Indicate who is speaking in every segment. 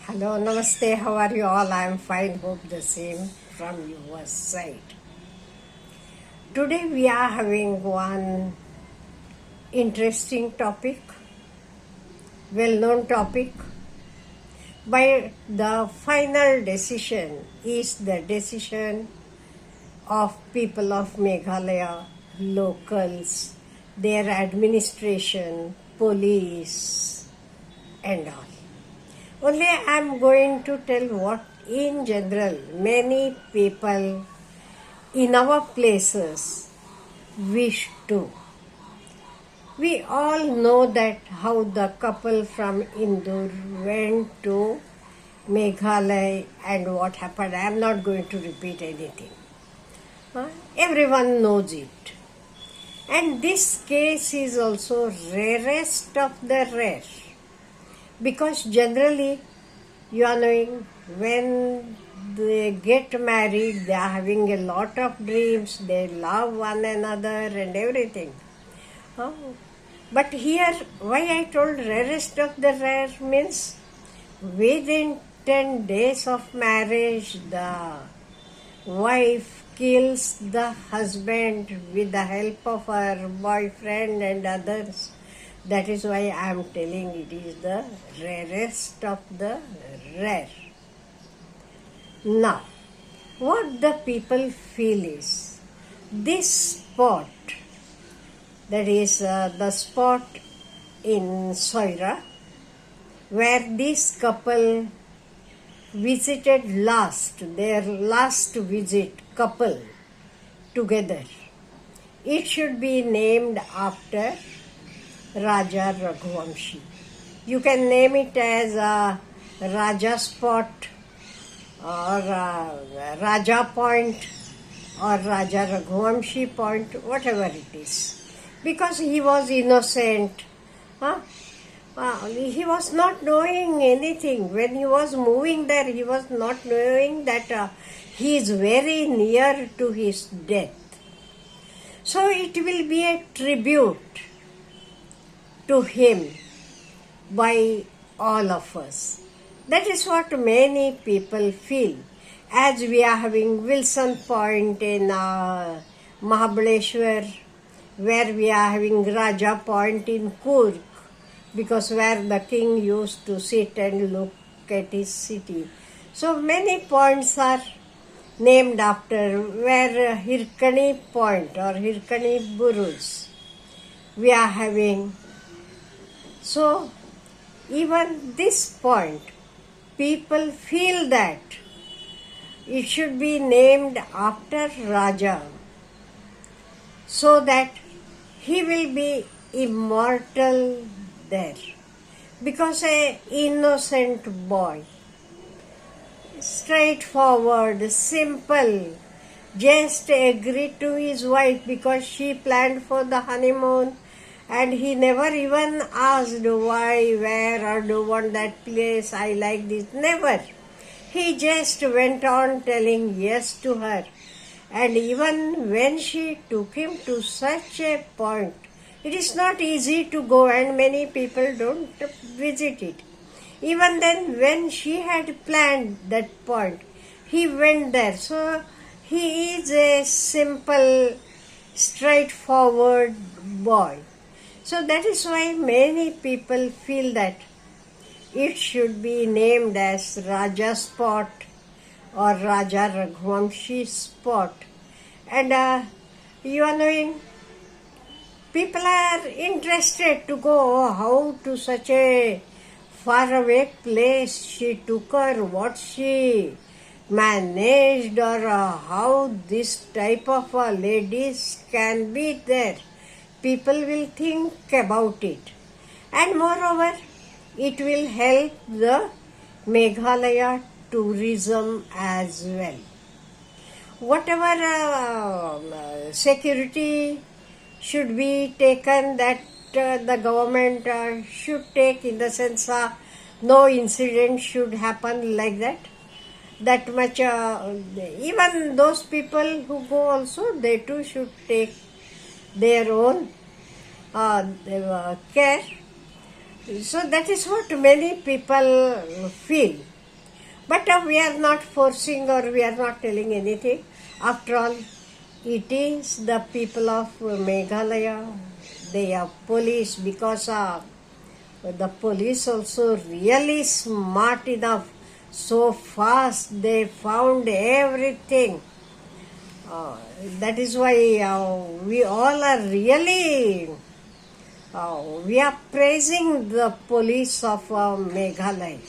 Speaker 1: Hello, namaste, how are you all? I am fine, hope the same from your side. Today we are having one interesting topic, well known topic, but the final decision is the decision of people of Meghalaya, locals, their administration, police, and all. Only I am going to tell what in general many people in our places wish to. We all know that how the couple from Indore went to Meghalaya and what happened. I am not going to repeat anything. Everyone knows it. And this case is also rarest of the rare. Because generally, you are knowing when they get married, they are having a lot of dreams, they love one another and everything. But here, why I told rarest of the rare means within 10 days of marriage, the wife kills the husband with the help of her boyfriend and others. That is why I am telling it is the rarest of the rare. Now, what the people feel is this spot, that is the spot in Soira, where this couple visited their last visit, couple together. It should be named after Raja Raghuvamshi. You can name it as Raja Spot or Raja Point or Raja Raghuvamshi Point, whatever it is. Because he was innocent. He was not knowing anything. When he was moving there, he was not knowing that he is very near to his death. So it will be a tribute to him by all of us. That is what many people feel. As we are having Wilson Point in Mahabaleshwar, where we are having Raja Point in Coorg, because where the king used to sit and look at his city. So many points are named after, where Hirkani Point or Hirkani Buruj we are having. So, even this point, people feel that it should be named after Raja so that he will be immortal there. Because an innocent boy, straightforward, simple, just agreed to his wife because she planned for the honeymoon. And he never even asked why, where, or do you want that place, I like this. Never. He just went on telling yes to her. And even when she took him to such a point, it is not easy to go and many people don't visit it. Even then, when she had planned that point, he went there. So, he is a simple, straightforward boy. So that is why many people feel that it should be named as Raja Spot or Raja Raghuvamshi Spot. And you are knowing, people are interested to go how to such a faraway place she took her, what she managed, or how this type of ladies can be there. People will think about it. And moreover, it will help the Meghalaya tourism as well. Whatever security should be taken, that the government should take, in the sense no incident should happen like that. That much, even those people who go also, they too should take their own care. So that is what many people feel. But we are not forcing or we are not telling anything. After all, it is the people of Meghalaya. They are police because the police also really smart enough. So fast they found everything. That is why we all are really we are praising the police of Meghalaya.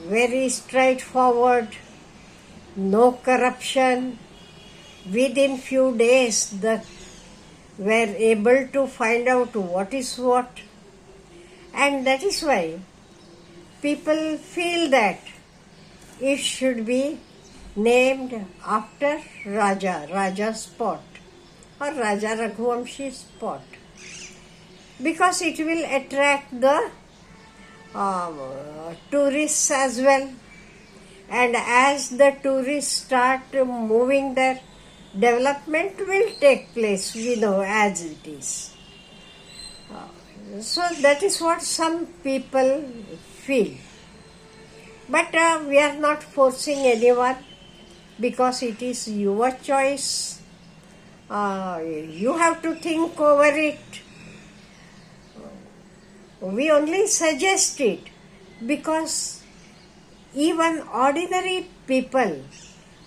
Speaker 1: Very straightforward, no corruption. Within few days, they were able to find out what is what, and that is why people feel that it should be named after Raja Spot or Raja Raghuvamshi Spot, because it will attract the tourists as well. And as the tourists start moving there, development will take place, we know as it is. So that is what some people feel. But we are not forcing anyone, because it is your choice. You have to think over it. We only suggest it because even ordinary people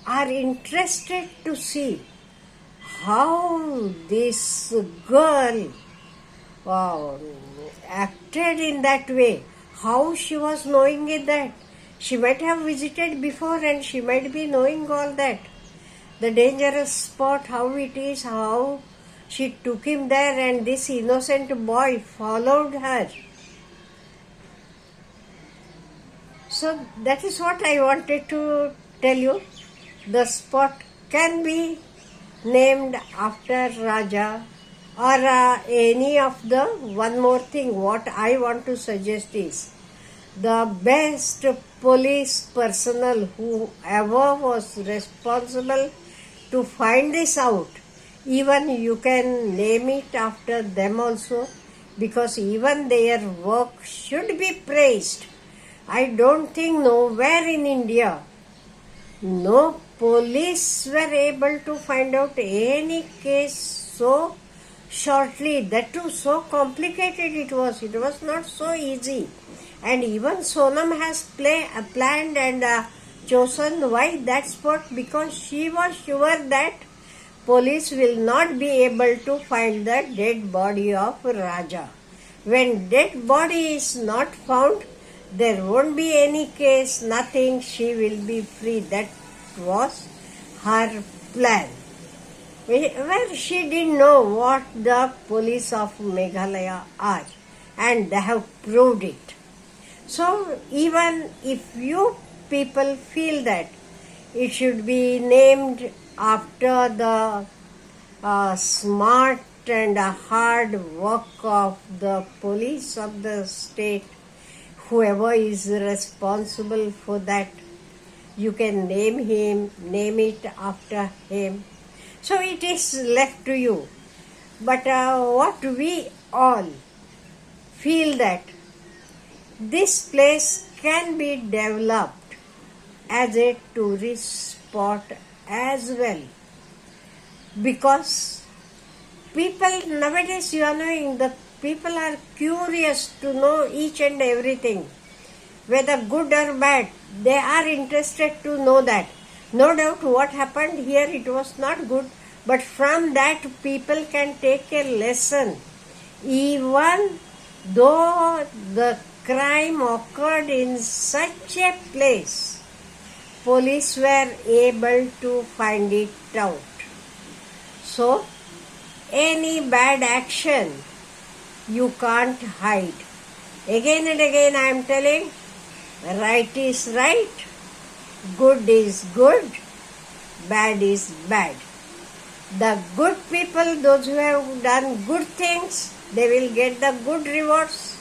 Speaker 1: are interested to see how this girl acted in that way, how she was knowing it that. She might have visited before and she might be knowing all that. The dangerous spot, how it is, how she took him there and this innocent boy followed her. So that is what I wanted to tell you. The spot can be named after Raja or any of the. One more thing, what I want to suggest is the best police personnel whoever was responsible to find this out, even you can name it after them also, because even their work should be praised. I don't think nowhere in India no police were able to find out any case so shortly. That too so complicated it was. It was not so easy. And even Sonam has planned and chosen why that spot, because she was sure that police will not be able to find the dead body of Raja. When dead body is not found, there won't be any case, nothing, she will be free. That was her plan. Where she didn't know what the police of Meghalaya are, and they have proved it. So even if you people feel that it should be named after the smart and hard work of the police of the state, whoever is responsible for that, you can name it after him. So it is left to you. But what we all feel that this place can be developed as a tourist spot as well, because people nowadays, you are knowing, the people are curious to know each and everything, whether good or bad. They are interested to know that. No doubt what happened here, it was not good, but from that people can take a lesson. Even though the crime occurred in such a place, police were able to find it out. So, any bad action you can't hide. Again and again I am telling, right is right, good is good, bad is bad. The good people, those who have done good things, they will get the good rewards.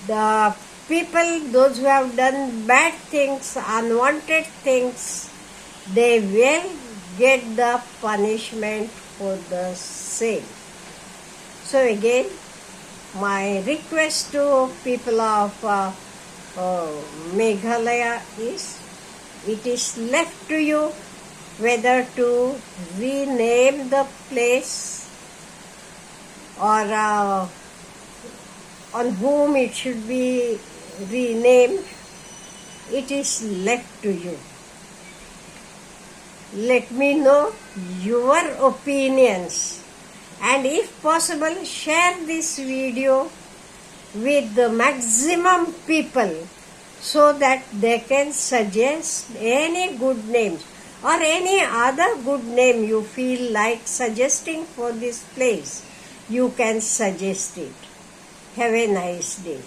Speaker 1: The people, those who have done bad things, unwanted things, they will get the punishment for the same. So again, my request to people of Meghalaya is. It is left to you whether to rename the place or on whom it should be renamed. It is left to you. Let me know your opinions, and if possible share this video with the maximum people so that they can suggest any good names or any other good name you feel like suggesting for this place. You can suggest it. Have a nice day.